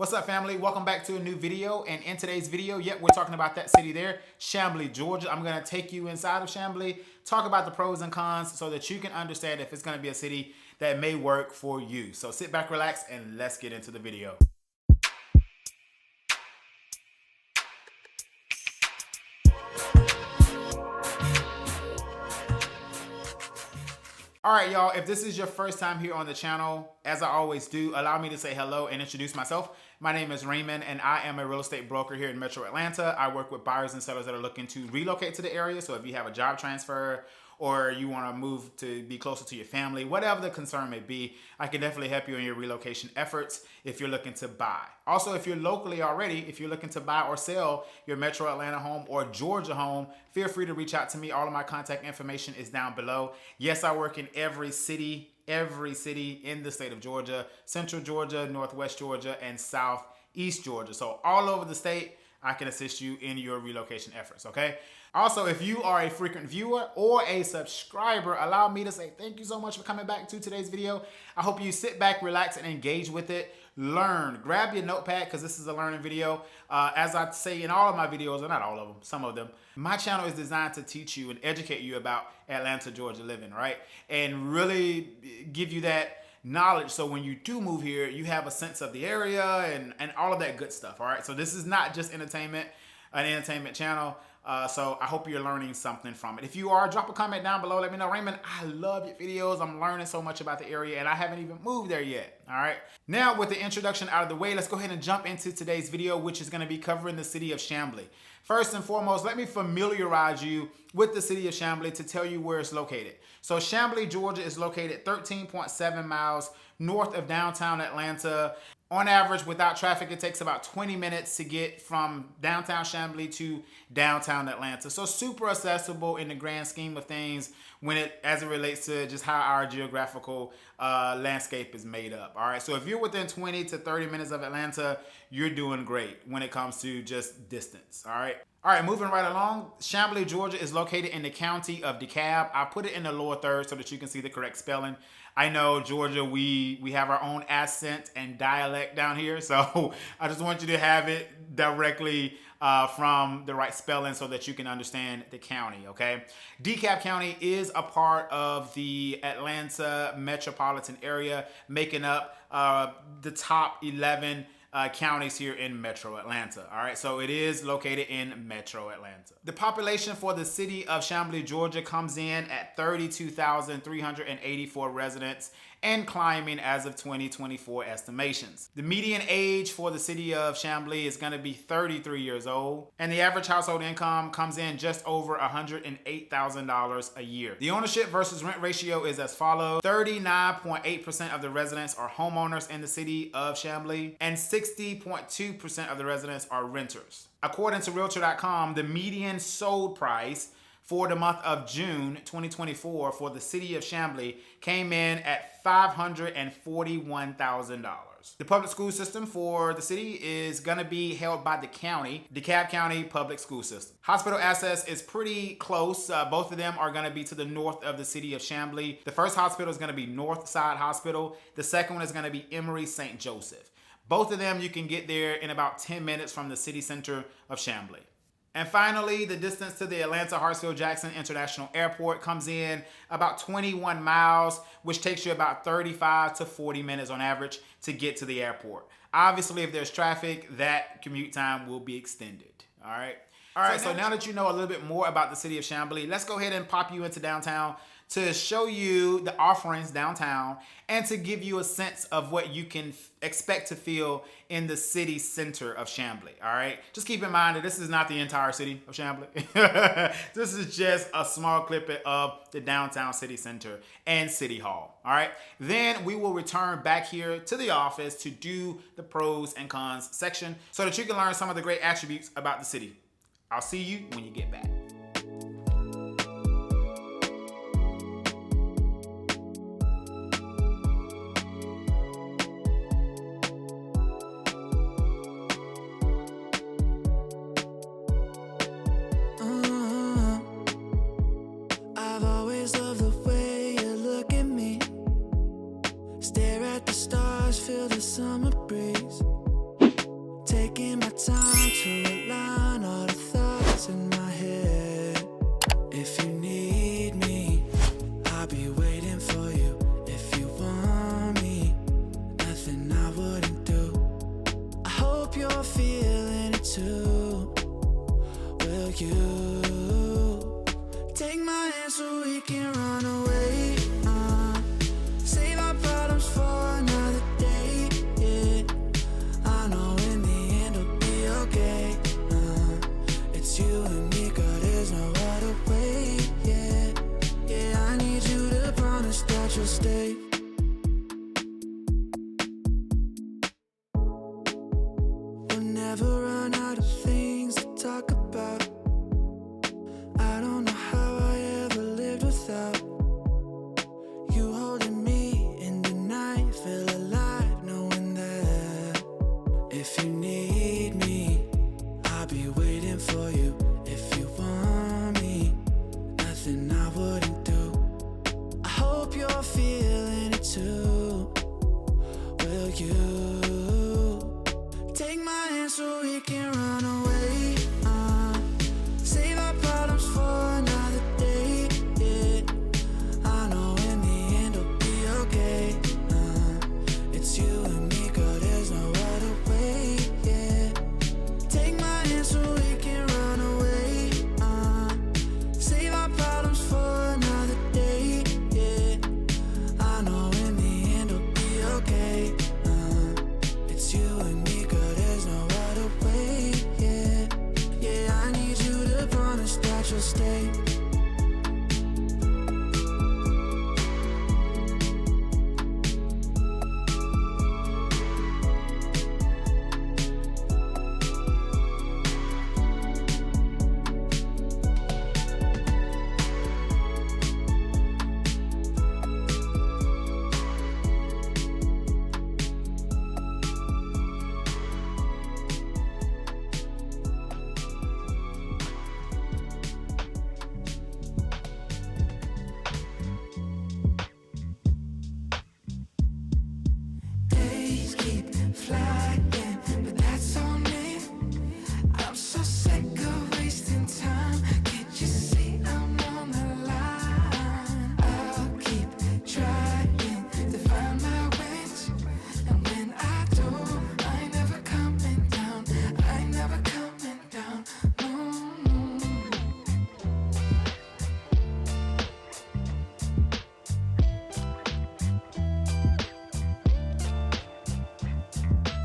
What's up, family? Welcome back to a new video. And in today's video, we're talking about that city there, Chamblee, Georgia. I'm gonna take you inside of Chamblee, talk about the pros and cons so that you can understand if it's gonna be a city that may work for you. So sit back, relax, and let's get into the video. All right, y'all, if this is your first time here on the channel, as I always do, allow me to say hello and introduce myself. My name is Raymond, and I am a real estate broker here in Metro Atlanta. I work with buyers and sellers that are looking to relocate to the area. So if you have a job transfer or you want to move to be closer to your family, whatever the concern may be, I can definitely help you in your relocation efforts if you're looking to buy. Also, if you're locally already, if you're looking to buy or sell your Metro Atlanta home or Georgia home, feel free to reach out to me. All of my contact information is down below. Yes, I work in every city in the state of Georgia, Central Georgia, Northwest Georgia, and Southeast Georgia. So all over the state, I can assist you in your relocation efforts, okay? Also, if you are a frequent viewer or a subscriber, allow me to say thank you so much for coming back to today's video. I hope you sit back, relax, and engage with it. Learn. Grab your notepad because this is a learning video. As I say in all of my videos, or not all of them, some of them, my channel is designed to teach you and educate you about Atlanta, Georgia living, right? And really give you that knowledge so when you do move here, you have a sense of the area and all of that good stuff, all right? So this is not just an entertainment channel. So I hope you're learning something from it. If you are, drop a comment down below. Let me know, Raymond, I love your videos. I'm learning so much about the area and I haven't even moved there yet. All right. Now with the introduction out of the way, let's go ahead and jump into today's video, which is going to be covering the city of Chamblee. First and foremost, let me familiarize you with the city of Chamblee to tell you where it's located. So Chamblee, Georgia is located 13.7 miles north of downtown Atlanta. On average, without traffic, it takes about 20 minutes to get from downtown Chamblee to downtown Atlanta. So super accessible in the grand scheme of things as it relates to just how our geographical landscape is made up. All right. So if you're within 20 to 30 minutes of Atlanta, you're doing great when it comes to just distance. All right. All right, moving right along, Chamblee, Georgia is located in the county of DeKalb. I put it in the lower third so that you can see the correct spelling. I know Georgia, we have our own accent and dialect down here, so I just want you to have it directly from the right spelling so that you can understand the county, okay? DeKalb County is a part of the Atlanta metropolitan area, making up the top 11 counties here in Metro Atlanta. All right, so it is located in Metro Atlanta. The population for the city of Chamblee, Georgia comes in at 32,384 residents and climbing as of 2024 estimations. The median age for the city of Chamblee is going to be 33 years old, and the average household income comes in just over $108,000 a year. The ownership versus rent ratio is as follows. 39.8% of the residents are homeowners in the city of Chamblee, and 60.2% of the residents are renters. According to Realtor.com, the median sold price for the month of June 2024 for the city of Chamblee came in at $541,000. The public school system for the city is going to be held by the county, DeKalb County Public School System. Hospital access is pretty close. Both of them are going to be to the north of the city of Chamblee. The first hospital is going to be Northside Hospital. The second one is going to be Emory St. Joseph. Both of them you can get there in about 10 minutes from the city center of Chamblee. And finally, the distance to the Atlanta Hartsfield-Jackson International Airport comes in about 21 miles, which takes you about 35 to 40 minutes on average to get to the airport. Obviously, if there's traffic, that commute time will be extended. All right. All right. So now that you know a little bit more about the city of Chamblee, let's go ahead and pop you into downtown to show you the offerings downtown and to give you a sense of what you can expect to feel in the city center of Chamblee, all right? Just keep in mind that this is not the entire city of Chamblee. This is just a small clip of the downtown city center and City Hall, all right? Then we will return back here to the office to do the pros and cons section so that you can learn some of the great attributes about the city. I'll see you when you get back. you're feeling it too. Will you take my hand so we can run away? Save our problems for another day. Yeah, I know in the end it'll be okay. It's you and me, girl, there's no other way. Yeah, yeah, I need you to promise that you'll stay. We'll never run out of things to talk about. I don't know how I ever lived without you holding me in the night. Feel alive knowing that if you need me, I'll be waiting for you. If you want me, nothing I wouldn't do. I hope you're feeling it too. Will you take my hand so we can run away? Save our problems for another day. Yeah, I know in the end it'll be okay. It's you and me, girl, there's no other way. Yeah, take my hand so we can run away. Save our problems for another day. Yeah, I know in the end it'll be okay. It's you and me, girl, there's no other way. Yeah, yeah, I need you to promise that you'll stay. Days keep flying, but that's on me. I'm so sick of wasting time. Can't you see I'm on the line? I'll keep trying to find my wings, and when I do, I ain't never coming down. I ain't never coming down.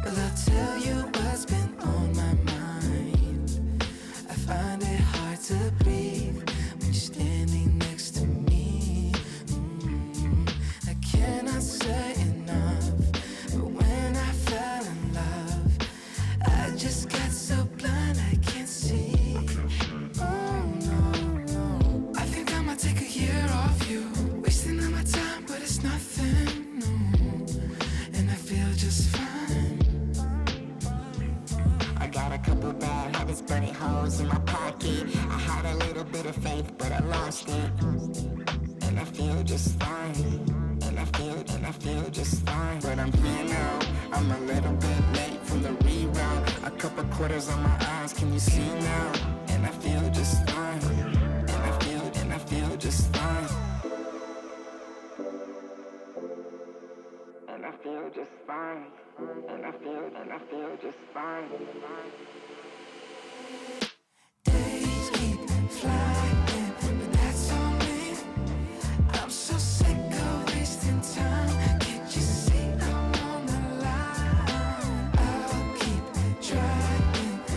Well, I'll tell you what's been on my mind. I find it hard to breathe when you're standing next to me. I cannot say enough, but when I fell in love, I just got so blind I can't see. Oh no, no. I think I might take a year off you, wasting all my time, but it's nothing, no. And I feel just fine. I got a couple bad habits, burning holes in my pocket. I had a little bit of faith, but I lost it. And I feel just fine. And I feel just fine. But I'm here now. I'm a little bit late from the reroute. A couple quarters on my eyes, can you see now? And I feel just fine. And I feel just fine. And I feel just fine. And I feel just fine. Days keep flying, but that's on me. I'm so sick of wasting time. Can't you see I'm on the line? I'll keep trying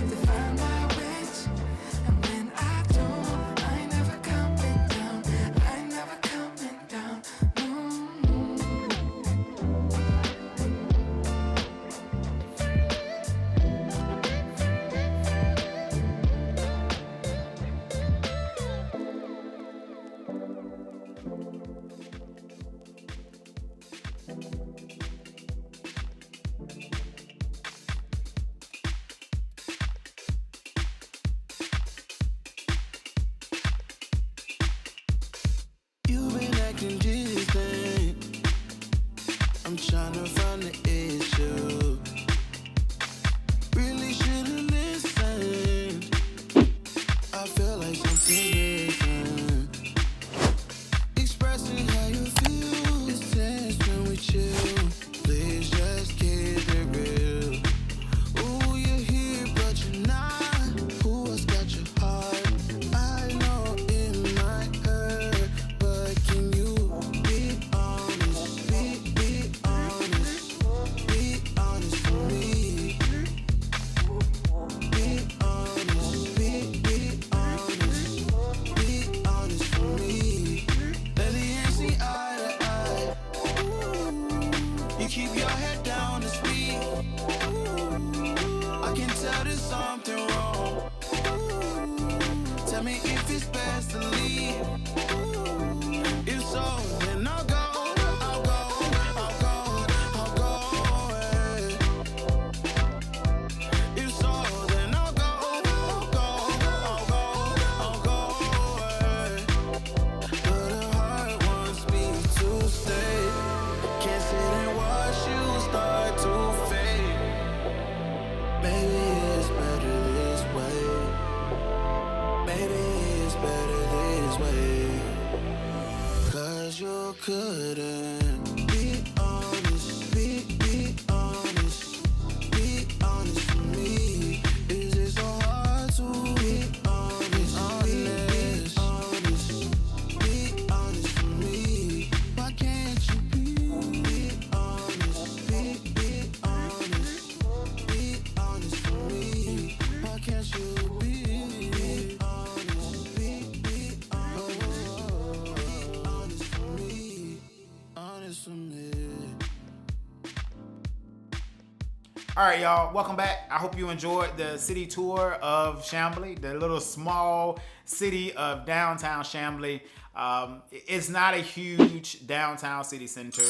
to find my wings, and when I do, I ain't never coming down. I ain't never coming down. Maybe it's better this way. Maybe it's better this way. 'Cause you couldn't be honest, be honest, be honest with me. Is it so hard to be honest, honest, honest, be honest with me? Why can't you be honest, be honest, be honest with me? Why can't you be honest, be honest with me, honest with me? All right, y'all, welcome back. I hope you enjoyed the city tour of Chamblee, the little small city of downtown Chamblee. It's not a huge downtown city center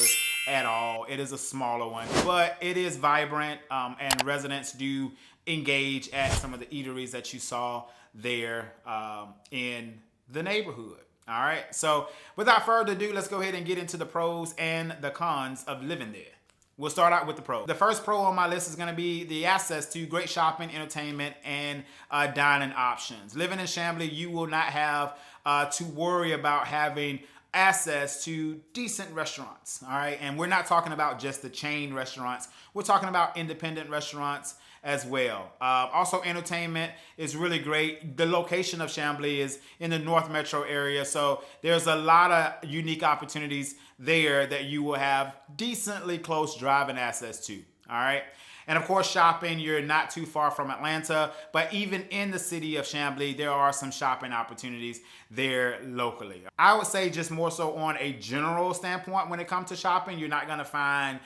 at all. It is a smaller one, but it is vibrant, and residents do engage at some of the eateries that you saw there in the neighborhood. All right, so without further ado, let's go ahead and get into the pros and the cons of living there. We'll start out with the pros. The first pro on my list is going to be the access to great shopping, entertainment, and dining options. Living in Chamblee, you will not have to worry about having access to decent restaurants, all right? And we're not talking about just the chain restaurants. We're talking about independent restaurants as well. Also, entertainment is really great. The location of Chamblee is in the North Metro area, so there's a lot of unique opportunities there that you will have decently close driving access to, all right? And of course, shopping, you're not too far from Atlanta, but even in the city of Chamblee, there are some shopping opportunities there locally. I would say just more so on a general standpoint, when it comes to shopping, you're not gonna find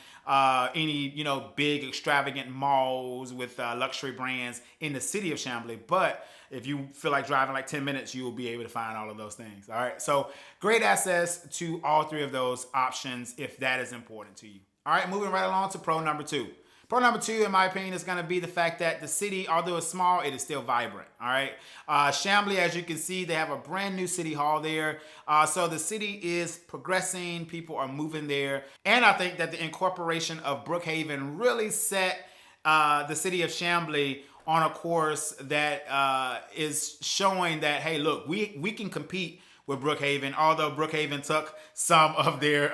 any, big extravagant malls with luxury brands in the city of Chamblee, but if you feel like driving like 10 minutes, you will be able to find all of those things, all right? So great access to all three of those options if that is important to you. All right, moving right along to pro number two. Pro number two, in my opinion, is going to be the fact that the city, although it's small, it is still vibrant, all right? Chamblee, as you can see, they have a brand new city hall there. So the city is progressing. People are moving there. And I think that the incorporation of Brookhaven really set the city of Chamblee on a course that is showing that, hey, look, we can compete with Brookhaven, although Brookhaven took some of their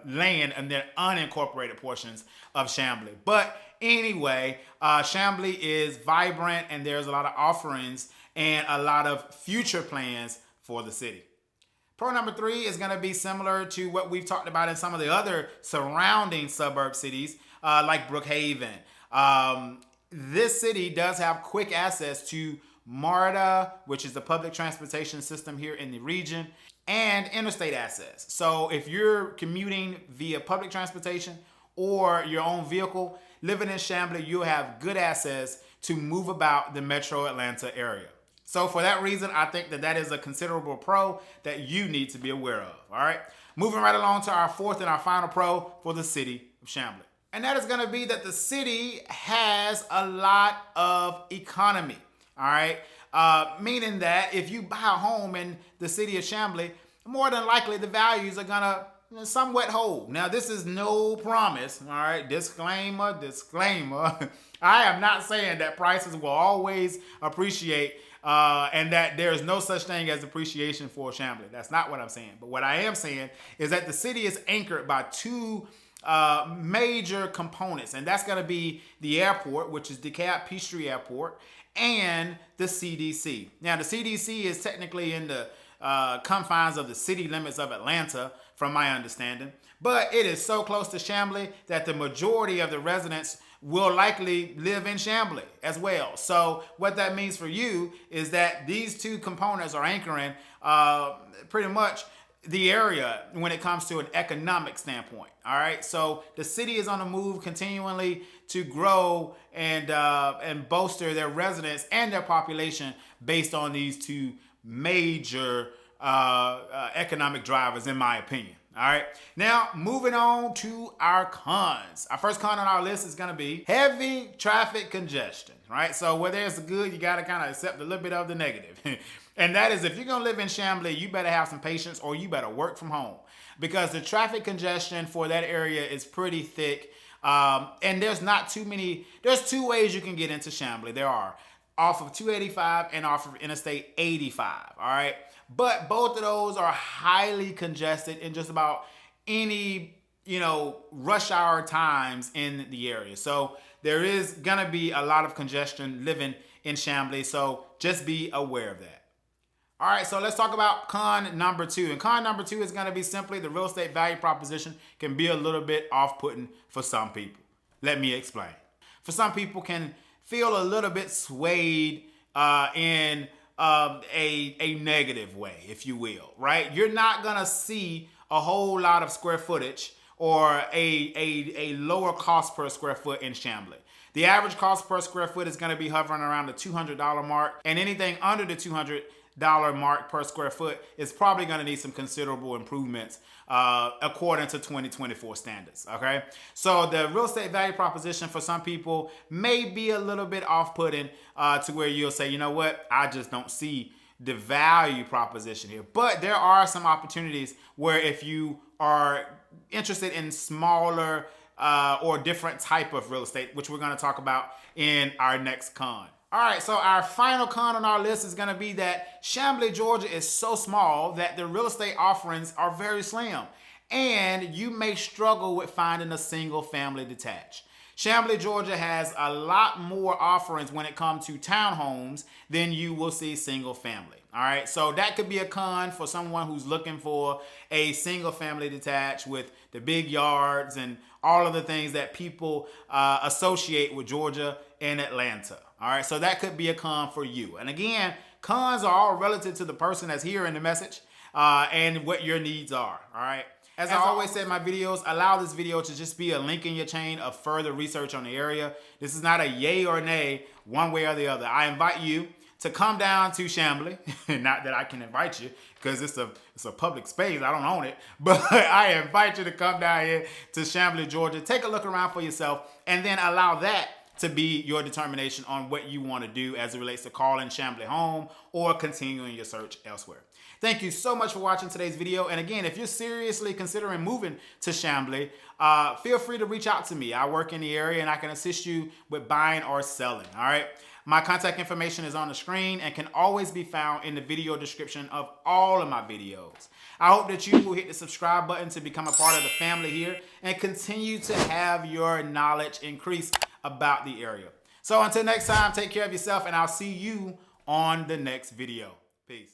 land and their unincorporated portions of Chamblee. But anyway, Chamblee is vibrant and there's a lot of offerings and a lot of future plans for the city. Pro number three is going to be similar to what we've talked about in some of the other surrounding suburb cities, like Brookhaven. This city does have quick access to MARTA, which is the public transportation system here in the region, and interstate access. So if you're commuting via public transportation or your own vehicle, living in Chamblee, you'll have good access to move about the Metro Atlanta area. So for that reason, I think that that is a considerable pro that you need to be aware of, all right? Moving right along to our fourth and our final pro for the city of Chamblee. And that is gonna be that the city has a lot of economy. All right, meaning that if you buy a home in the city of Chamblee, more than likely the values are gonna somewhat hold. Now, this is no promise. All right, disclaimer. I am not saying that prices will always appreciate and that there is no such thing as appreciation for Chamblee. That's not what I'm saying. But what I am saying is that the city is anchored by two major components, and that's going to be the airport, which is DeKalb Peachtree Airport, and the CDC. Now, the CDC is technically in the confines of the city limits of Atlanta, from my understanding, but it is so close to Chamblee that the majority of the residents will likely live in Chamblee as well. So what that means for you is that these two components are anchoring pretty much the area when it comes to an economic standpoint. All right, so the city is on the move continually to grow and bolster their residents and their population based on these two major economic drivers, in my opinion. All right, now moving on to our cons. Our first con on our list is going to be heavy traffic congestion. Right, so where there's the good, you got to kind of accept a little bit of the negative. And that is, if you're going to live in Chamblee, you better have some patience or you better work from home, because the traffic congestion for that area is pretty thick. And there's not too many, there's two ways you can get into Chamblee. There are off of 285 and off of Interstate 85, all right? But both of those are highly congested in just about any, rush hour times in the area. So there is gonna be a lot of congestion living in Chamblee, so just be aware of that. All right, so let's talk about con number 2. And con number 2 is gonna be simply the real estate value proposition can be a little bit off-putting for some people. Let me explain. For some people can feel a little bit swayed in a negative way, if you will, right? You're not gonna see a whole lot of square footage or a lower cost per square foot in Chamblee. The average cost per square foot is gonna be hovering around the $200 mark, and anything under the $200 mark per square foot is probably gonna need some considerable improvements according to 2024 standards, okay? So the real estate value proposition for some people may be a little bit off-putting to where you'll say, you know what, I just don't see the value proposition here. But there are some opportunities where if you are interested in smaller or different type of real estate, which we're gonna talk about in our next con. All right, so our final con on our list is gonna be that Chamblee, Georgia is so small that the real estate offerings are very slim, and you may struggle with finding a single family detached. Chamblee, Georgia has a lot more offerings when it comes to townhomes than you will see single family. All right, so that could be a con for someone who's looking for a single family detached with the big yards and all of the things that people associate with Georgia and Atlanta. All right, so that could be a con for you. And again, cons are all relative to the person that's hearing the message and what your needs are. All right. As I always say in my videos, allow this video to just be a link in your chain of further research on the area. This is not a yay or nay one way or the other. I invite you to come down to Chamblee. Not that I can invite you because it's a public space. I don't own it. But I invite you to come down here to Chamblee, Georgia. Take a look around for yourself and then allow that to be your determination on what you want to do as it relates to calling Chamblee home or continuing your search elsewhere. Thank you so much for watching today's video. And again, if you're seriously considering moving to Chamblee, feel free to reach out to me. I work in the area and I can assist you with buying or selling, all right? My contact information is on the screen and can always be found in the video description of all of my videos. I hope that you will hit the subscribe button to become a part of the family here and continue to have your knowledge increase about the area. So until next time, take care of yourself and I'll see you on the next video. Peace.